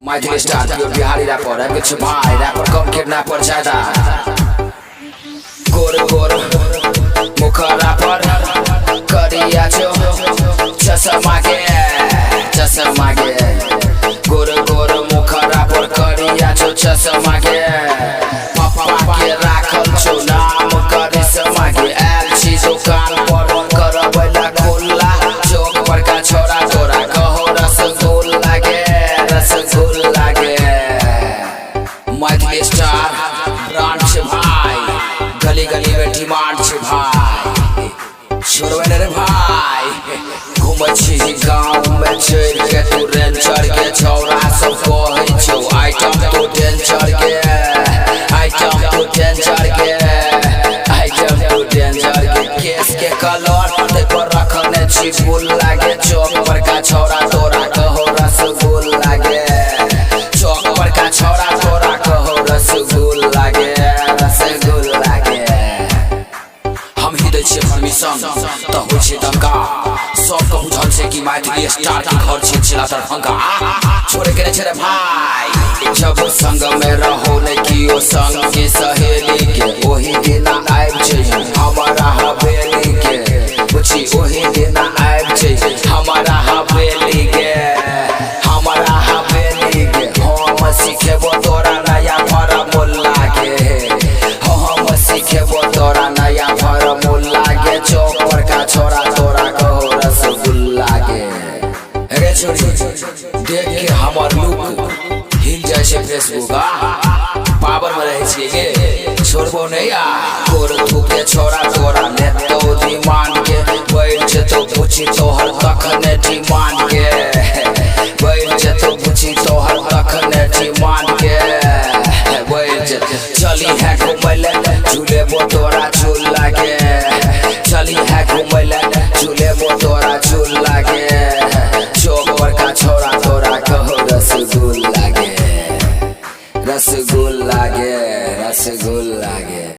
Maithili star pure Bihari rapper, I'm with my rapper come kidnapper jada. Gor Gor Mukhra rapper, kariya cho, chasma ke. Gor Gor Mukhra rapper, kariya cho chasma ke. Papa ke rakhal cho naam karisma ke. LG दुकान पर करबैला खुल्ला, चौक पर का छोरा तोरा कहो रसगुल्ला के. Maithili star brand छे भाई, गली गली में डिमांड छे भाई. छोड़बे रे भाई, घूमै छी गांव में चढ़ के तू रेंजर के छौरा सब कहै छौ आइटम तू डेंजर के. केस के कलर ते पर रखने छी फूल लागे. चौक पर का छौरा तोरा कहो रसगुल्ला के. चौक पर का छौरा तोरा कहो रसगुल्ला के. हम ही दै छियै परमिशन त होइ छै दंगा. सबके बुझल छै कि Maithili स्टार के घर छै जिला दरभंगा. छोड़े के छै रे भाई, जब संग में रहो नै कियो संग के सहेली के. ओही दिन आइब छै हमारा हवेली के. बुझी ओही दिन आइब छै हमारा हवेली के. हम सिखेबो तोरा नया फॉर्मूला के. हम सिखेबो तोरा नया फॉर्मूला के. चौक पर का छोरा तोरा कहो रसगुल्ला के. रे छोरी देख के हमर लुक हिल जाय छै फेसबुक. पावर में रहै छियै गे, छोड़बो नै आ. गोर थूके छोरा तोरा लेतो डिमांड के. बैठ जेतो पूछी तोहर तखने डिमांड के. बैठ जेतो पूछी तोहर तखने डिमांड के. चली है घुमैले झूलेबो तोरा झूला के. चली है घुमैले झूलेबो तोरा झूला के. चौक पर का छोरा तोरा कहो रसगुल्ला के.